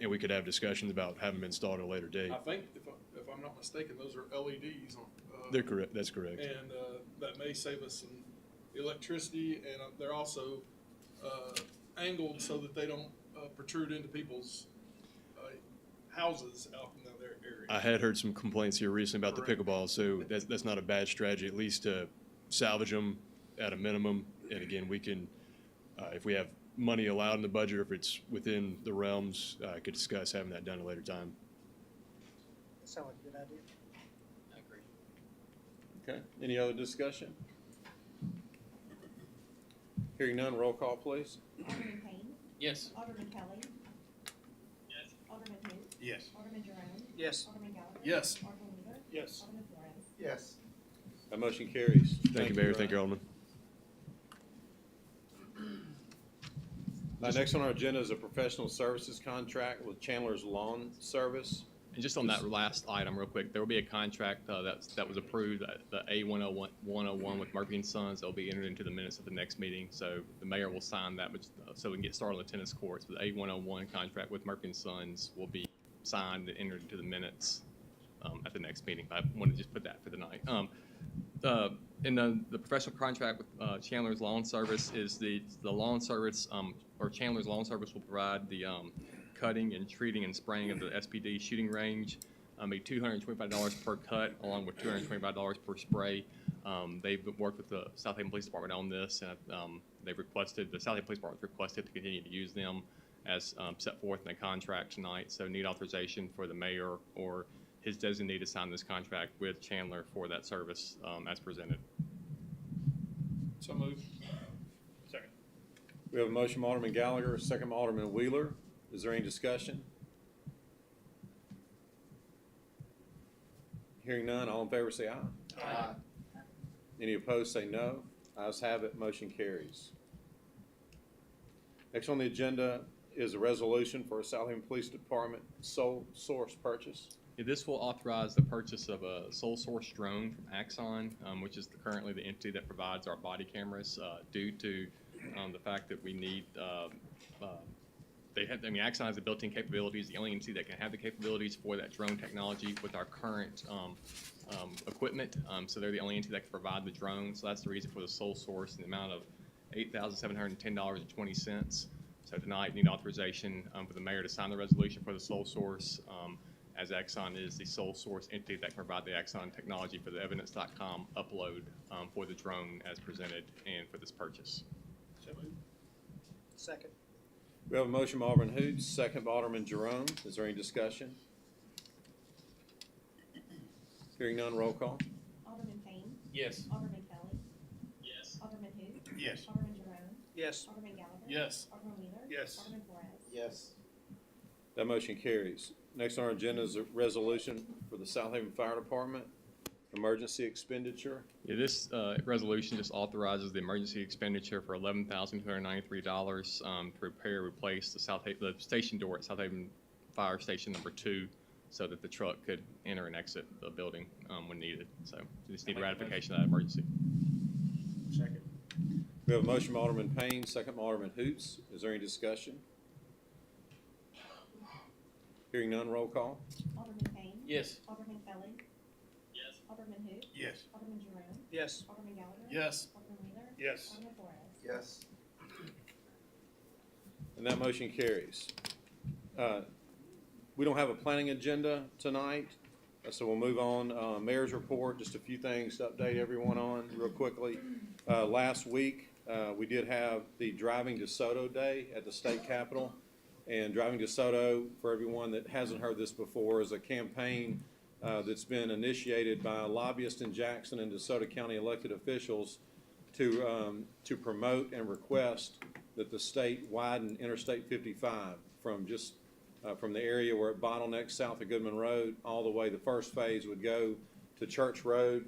and we could have discussions about having them installed at a later date. I think, if I'm not mistaken, those are LEDs on. They're correct. That's correct. And that may save us some electricity, and they're also angled so that they don't protrude into people's houses out in their area. I had heard some complaints here recently about Correct. the pickleball, so that's not a bad strategy, at least to salvage them at a minimum. And again, we can, if we have money allowed in the budget, or if it's within the realms, could discuss having that done at a later time. That sounds like a good idea. I agree. Okay, any other discussion? Hearing none, roll call, please. Alderman Payne. Yes. Alderman Kelly. Yes. Alderman who? Yes. Alderman Jerome. Yes. Alderman Gallagher. Yes. Alderman Wheeler. Yes. Alderman Flores. Yes. That motion carries. Thank you, Mayor. Thank you, Ryan. Alderman. Next on our agenda is a professional services contract with Chandler's Lawn Service. And just on that last item, real quick, there will be a contract that was approved, the A101 with Murphy & Sons. That'll be entered into the minutes of the next meeting. So the mayor will sign that, so we can get started on the tennis courts. But the A101 contract with Murphy & Sons will be signed and entered into the minutes at the next meeting. I wanted to just put that for the night. And the professional contract with Chandler's Lawn Service is the lawn service, or Chandler's Lawn Service will provide the cutting and treating and spraying of the SPD shooting range. Be $225 per cut, along with $225 per spray. They've worked with the Southaven Police Department on this, and the Southaven Police Department requested to continue to use them as set forth in the contract tonight. So need authorization for the mayor or his designee to sign this contract with Chandler for that service as presented. So moved. Second. We have a motion by Alderman Gallagher, a second by Alderman Wheeler. Is there any discussion? Hearing none, all in favor say aye. Aye. Any opposed say no. Ayes have it, motion carries. Next on the agenda is a resolution for a Southaven Police Department sole source purchase. Yeah, this will authorize the purchase of a sole source drone from Axon, which is currently the entity that provides our body cameras, due to the fact that we need, Axon has the built-in capabilities, the only entity that can have the capabilities for that drone technology with our current equipment. So they're the only entity that can provide the drone. So that's the reason for the sole source in the amount of $8,710.20. So tonight, need authorization for the mayor to sign the resolution for the sole source, as Axon is the sole source entity that can provide the Axon technology for the evidence.com upload for the drone as presented and for this purchase. Second. We have a motion by Alderman Hoots, second by Alderman Jerome. Is there any discussion? Hearing none, roll call. Alderman Payne. Yes. Alderman Kelly. Yes. Alderman who? Yes. Alderman Jerome. Yes. Alderman Gallagher. Yes. Alderman Wheeler. Yes. Alderman Flores. Yes. That motion carries. Next on our agenda is a resolution for the Southaven Fire Department, emergency expenditure. Yeah, this resolution just authorizes the emergency expenditure for $11,293 to repair, replace the station door at Southaven Fire Station number 2, so that the truck could enter and exit the building when needed. So we just need ratification of that emergency. Second. We have a motion by Alderman Payne, second by Alderman Hoots. Is there any discussion? Hearing none, roll call. Alderman Payne. Yes. Alderman Kelly. Yes. Alderman who? Yes. Alderman Jerome. Yes. Alderman Gallagher. Yes. Alderman Wheeler. Yes. Alderman Flores. Yes. And that motion carries. We don't have a planning agenda tonight, so we'll move on. Mayor's report, just a few things to update everyone on real quickly. Last week, we did have the Driving DeSoto Day at the state capitol. And Driving DeSoto, for everyone that hasn't heard this before, is a campaign that's been initiated by lobbyists in Jackson and DeSoto County elected officials to promote and request that the state widen Interstate 55 from from the area where it bottlenecks south of Goodman Road all the way. The first phase would go to Church Road,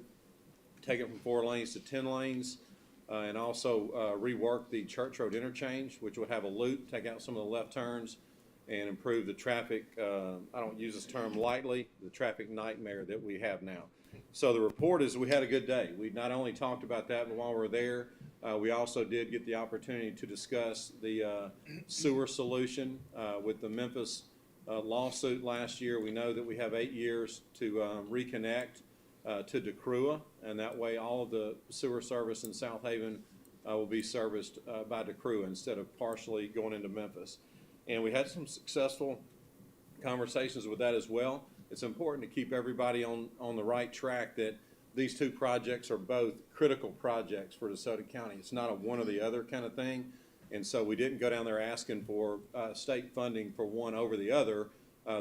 take it from 4 lanes to 10 lanes, and also rework the Church Road interchange, which would have a loop, take out some of the left turns, and improve the traffic, I don't use this term lightly, the traffic nightmare that we have now. So the report is we had a good day. We not only talked about that, but while we were there, we also did get the opportunity to discuss the sewer solution with the Memphis lawsuit last year. We know that we have 8 years to reconnect to DeCrua, and that way all of the sewer service in Southaven will be serviced by DeCrua instead of partially going into Memphis. And we had some successful conversations with that as well. It's important to keep everybody on the right track that these two projects are both critical projects for DeSoto County. It's not a one or the other kind of thing. And so we didn't go down there asking for state funding for one over the other.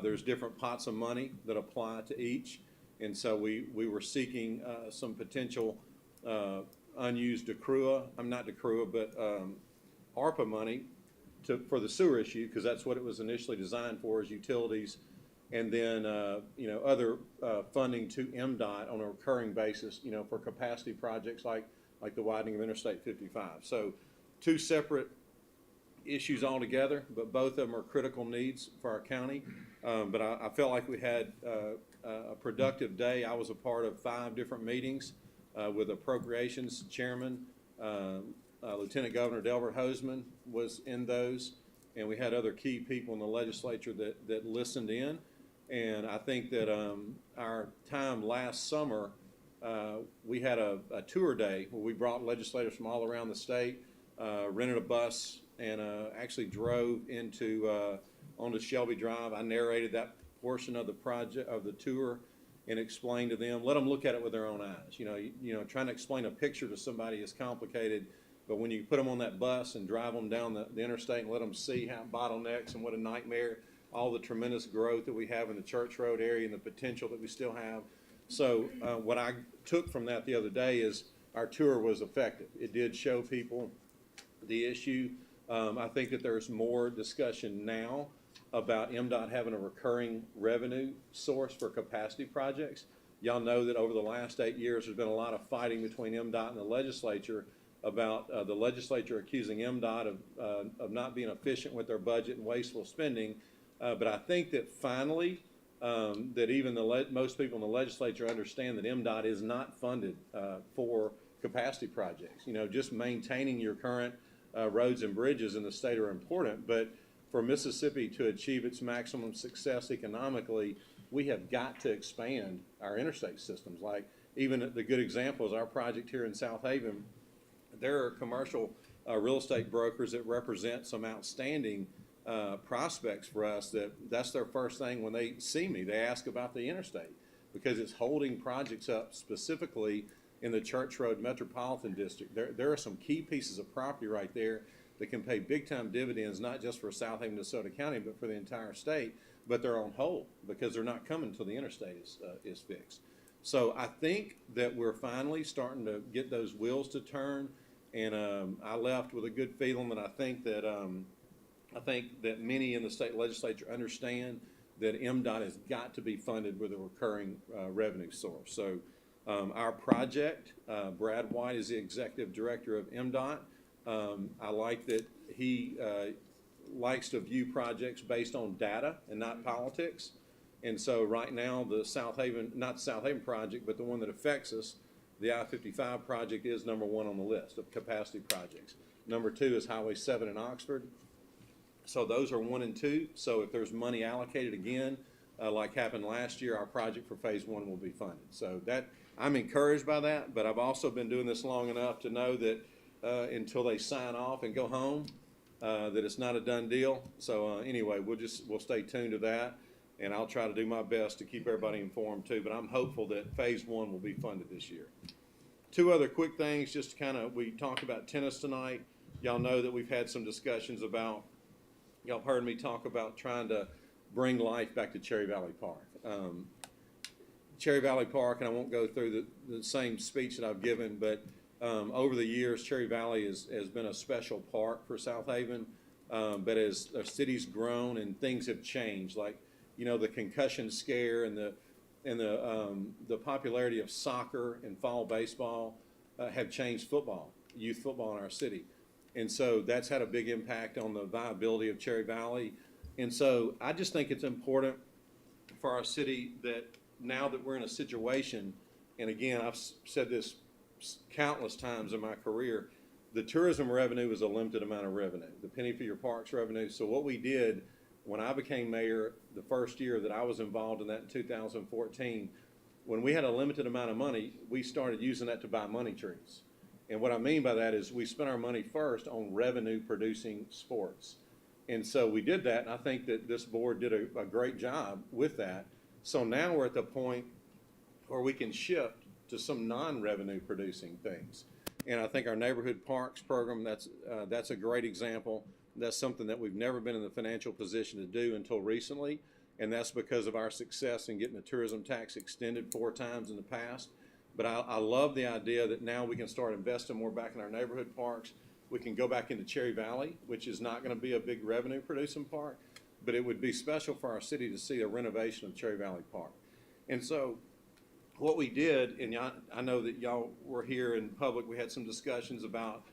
There's different pots of money that apply to each. And so we were seeking some potential unused ARPA money for the sewer issue, because that's what it was initially designed for, is utilities, and then other funding to MDOT on a recurring basis, for capacity projects like the widening of Interstate 55. So 2 separate issues altogether, but both of them are critical needs for our county. But I felt like we had a productive day. I was a part of 5 different meetings with appropriations chairman. Lieutenant Governor Delbert Hoseman was in those, and we had other key people in the legislature that listened in. And I think that our time last summer, we had a tour day where we brought legislators from all around the state, rented a bus, and actually drove onto Shelby Drive. I narrated that portion of the project of the tour and explained to them, let them look at it with their own eyes. Trying to explain a picture to somebody is complicated, but when you put them on that bus and drive them down the interstate and let them see how bottlenecks and what a nightmare, all the tremendous growth that we have in the Church Road area and the potential that we still have. So what I took from that the other day is our tour was effective. It did show people the issue. I think that there's more discussion now about MDOT having a recurring revenue source for capacity projects. Y'all know that over the last 8 years, there's been a lot of fighting between MDOT and the legislature about the legislature accusing MDOT of not being efficient with their budget and wasteful spending. But I think that finally, that even most people in the legislature understand that MDOT is not funded for capacity projects. You know, just maintaining your current roads and bridges in the state are important, but for Mississippi to achieve its maximum success economically, we have got to expand our interstate systems. Like, even the good example is our project here in Southaven. There are commercial real estate brokers that represent some outstanding prospects for us that's their first thing when they see me. They ask about the interstate because it's holding projects up specifically in the Church Road Metropolitan District. There are some key pieces of property right there that can pay big-time dividends, not just for Southaven, DeSoto County, but for the entire state. But they're on hold because they're not coming until the interstate is fixed. So I think that we're finally starting to get those wheels to turn, and I left with a good feeling that I think that many in the state legislature understand that MDOT has got to be funded with a recurring revenue source. So our project, Brad White is the executive director of MDOT. I like that he likes to view projects based on data and not politics. And so right now, the Southaven, not the Southaven project, but the one that affects us, the I-55 project is number 1 on the list of capacity projects. Number 2 is Highway 7 in Oxford. So those are 1 and 2. So if there's money allocated again, like happened last year, our project for phase 1 will be funded. So that, I'm encouraged by that, but I've also been doing this long enough to know that until they sign off and go home, that it's not a done deal. So anyway, we'll stay tuned to that, and I'll try to do my best to keep everybody informed too. But I'm hopeful that phase 1 will be funded this year. 2 other quick things, just we talked about tennis tonight. Y'all know that we've had some discussions about, y'all heard me talk about trying to bring life back to Cherry Valley Park. Cherry Valley Park, and I won't go through the same speech that I've given, but over the years, Cherry Valley has been a special park for Southaven. But as our city's grown and things have changed, like, you know, the concussion scare and the popularity of soccer and fall baseball have changed youth football in our city. And so that's had a big impact on the viability of Cherry Valley. And so I just think it's important for our city that now that we're in a situation, and again, I've said this countless times in my career, the tourism revenue is a limited amount of revenue, the penny for your parks revenue. So what we did when I became mayor, the first year that I was involved in that in 2014, when we had a limited amount of money, we started using that to buy money trees. And what I mean by that is we spent our money first on revenue producing sports. And so we did that, and I think that this board did a great job with that. So now we're at the point where we can shift to some non-revenue producing things. And I think our neighborhood parks program, that's a great example. That's something that we've never been in the financial position to do until recently. And that's because of our success in getting the tourism tax extended 4 times in the past. But I love the idea that now we can start investing more back in our neighborhood parks. We can go back into Cherry Valley, which is not going to be a big revenue producing park, but it would be special for our city to see a renovation of Cherry Valley Park. And so what we did, and I know that y'all were here in public, we had some discussions about,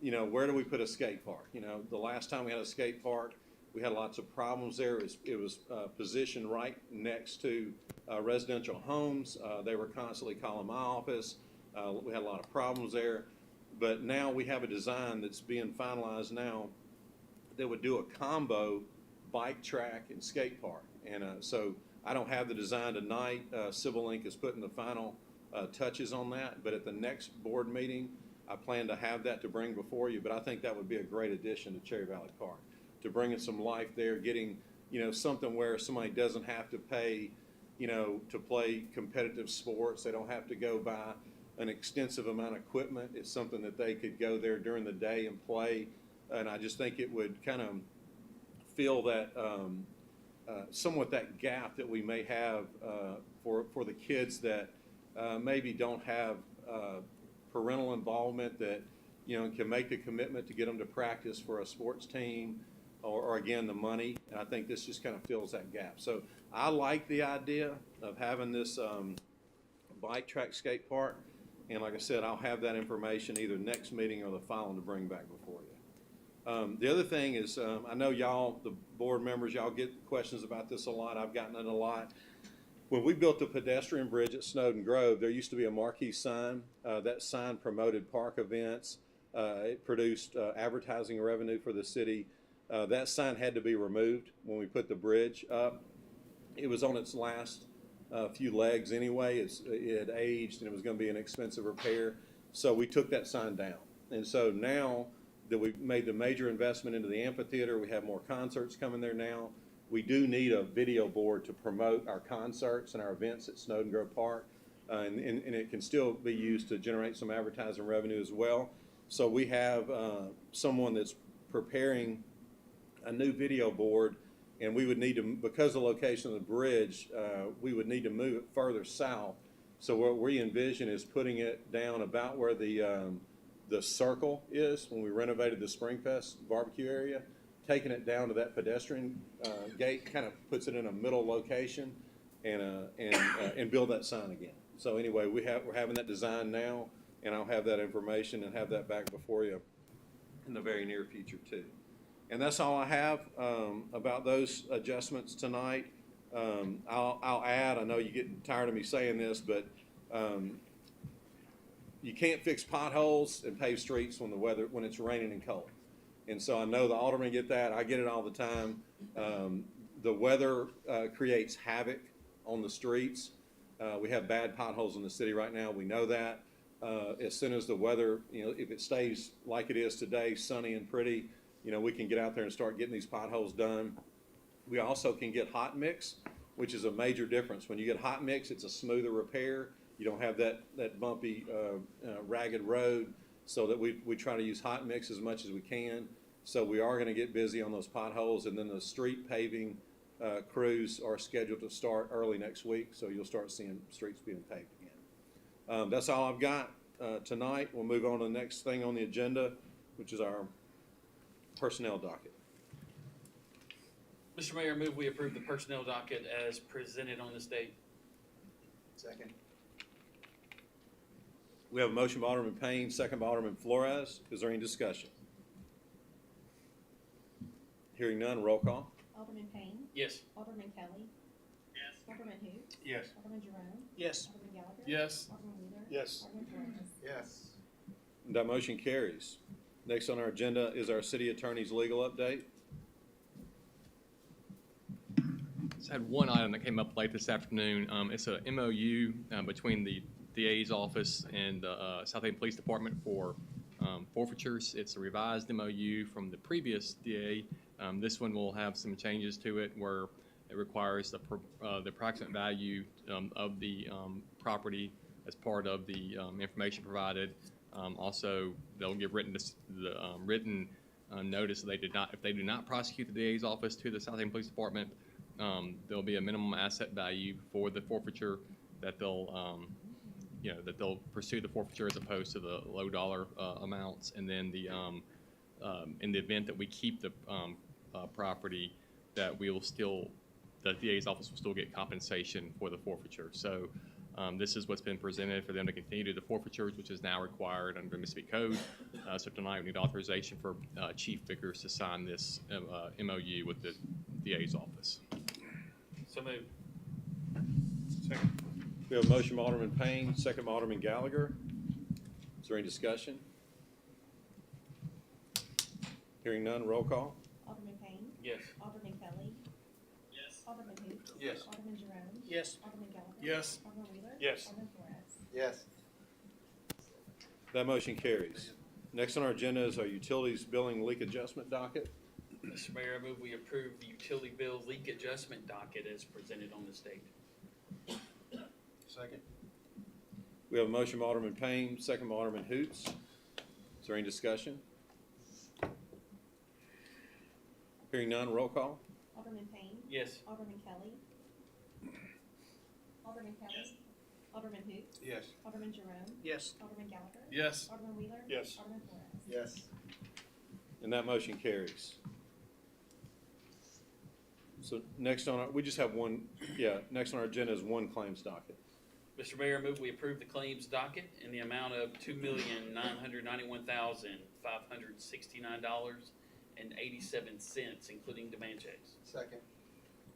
you know, where do we put a skate park? You know, the last time we had a skate park, we had lots of problems there. It was positioned right next to residential homes. They were constantly calling my office. We had a lot of problems there. But now we have a design that's being finalized now that would do a combo bike track and skate park. And so I don't have the design tonight. Civil Link is putting the final touches on that. But at the next board meeting, I plan to have that to bring before you. But I think that would be a great addition to Cherry Valley Park, to bring in some life there, getting, you know, something where somebody doesn't have to pay, you know, to play competitive sports. They don't have to go buy an extensive amount of equipment. It's something that they could go there during the day and play. And I just think it would kind of fill that, somewhat that gap that we may have for the kids that maybe don't have parental involvement, that, you know, can make the commitment to get them to practice for a sports team, or again, the money, and I think this just kind of fills that gap. So I like the idea of having this bike track skate park, and like I said, I'll have that information either next meeting or the following to bring back before you. The other thing is, I know y'all, the board members, y'all get questions about this a lot. I've gotten it a lot. When we built the pedestrian bridge at Snowden Grove, there used to be a marquee sign. That sign promoted park events. It produced advertising revenue for the city. That sign had to be removed when we put the bridge up. It was on its last few legs anyway. It had aged and it was going to be an expensive repair. So we took that sign down. And so now that we've made the major investment into the amphitheater, we have more concerts coming there now. We do need a video board to promote our concerts and our events at Snowden Grove Park, and it can still be used to generate some advertising revenue as well. So we have someone that's preparing a new video board, and we would need to, because of the location of the bridge, we would need to move it further south. So what we envision is putting it down about where the circle is when we renovated the Springfest barbecue area. Taking it down to that pedestrian gate kind of puts it in a middle location, and build that sign again. So anyway, we're having that design now, and I'll have that information and have that back before you in the very near future too. And that's all I have about those adjustments tonight. I'll add. I know you get tired of me saying this, but you can't fix potholes and pave streets when it's raining and cold. And so I know the aldermen get that. I get it all the time. The weather creates havoc on the streets. We have bad potholes in the city right now. We know that. As soon as the weather, if it stays like it is today, sunny and pretty, we can get out there and start getting these potholes done. We also can get hot mix, which is a major difference. When you get hot mix, it's a smoother repair. You don't have that bumpy, ragged road. So that we try to use hot mix as much as we can. So we are going to get busy on those potholes, and then the street paving crews are scheduled to start early next week. So you'll start seeing streets being paved again. That's all I've got tonight. We'll move on to the next thing on the agenda, which is our personnel docket. Mr. Mayor, I move we approve the personnel docket as presented on this date. Second. We have a motion by Alderman Payne, second by Alderman Flores. Is there any discussion? Hearing none, roll call. Alderman Payne. Yes. Alderman Kelly. Yes. Alderman Hoot. Yes. Alderman Jerome. Yes. Alderman Gallagher. Yes. Alderman Wheeler. Yes. Alderman Flores. Yes. That motion carries. Next on our agenda is our city attorney's legal update. Just had one item that came up late this afternoon. It's a MOU between the DA's office and the Southaven Police Department for forfeitures. It's a revised MOU from the previous DA. This one will have some changes to it where it requires the approximate value of the property as part of the information provided. Also, they'll give written notice that if they do not prosecute the DA's office to the Southaven Police Department, there'll be a minimum asset value for the forfeiture that they'll that they'll pursue the forfeiture as opposed to the low dollar amounts. And then in the event that we keep the property, that the DA's office will still get compensation for the forfeiture. So this is what's been presented for them to continue to do the forfeitures, which is now required under Mississippi Code. So tonight we need authorization for Chief Vickers to sign this MOU with the DA's office. So moved. Second. We have a motion by Alderman Payne, second by Alderman Gallagher. Is there any discussion? Hearing none, roll call. Alderman Payne. Yes. Alderman Kelly. Yes. Alderman Hoot. Yes. Alderman Jerome. Yes. Alderman Gallagher. Yes. Alderman Wheeler. Yes. Alderman Flores. Yes. That motion carries. Next on our agenda is our utilities billing leak adjustment docket. Mr. Mayor, I move we approve the utility bill leak adjustment docket as presented on this date. Second. We have a motion by Alderman Payne, second by Alderman Hoots. Is there any discussion? Hearing none, roll call. Alderman Payne. Yes. Alderman Kelly. Alderman Kelly. Alderman Hoot. Yes. Alderman Jerome. Yes. Alderman Gallagher. Yes. Alderman Wheeler. Yes. Alderman Flores. Yes. And that motion carries. So next on our, we just have one, next on our agenda is one claims docket. Mr. Mayor, I move we approve the claims docket in the amount of $2,991,569.87, including demand checks. Second.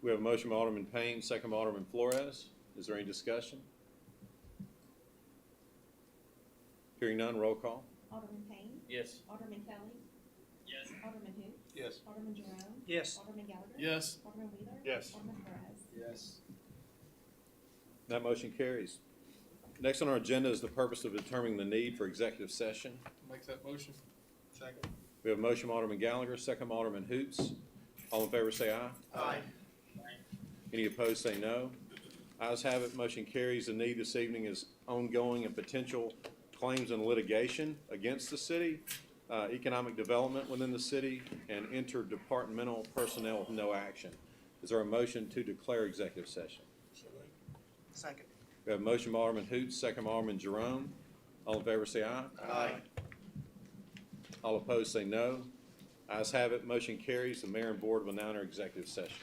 We have a motion by Alderman Payne, second by Alderman Flores. Is there any discussion? Hearing none, roll call. Alderman Payne. Yes. Alderman Kelly. Yes. Alderman who? Yes. Alderman Jerome. Yes. Alderman Gallagher. Yes. Alderman Wheeler. Yes. Alderman Flores. Yes. That motion carries. Next on our agenda is the purpose of determining the need for executive session. Make that motion. Second. We have a motion by Alderman Gallagher, second by Alderman Hoots. All in favor say aye. Aye. Any opposed say no. Ayes have it, motion carries. The need this evening is ongoing and potential claims and litigation against the city, economic development within the city, and interdepartmental personnel with no action. Is there a motion to declare executive session? Second. We have a motion by Alderman Hoots, second by Alderman Jerome. All in favor say aye. Aye. All opposed say no. Ayes have it, motion carries. The mayor and board will now enter executive session.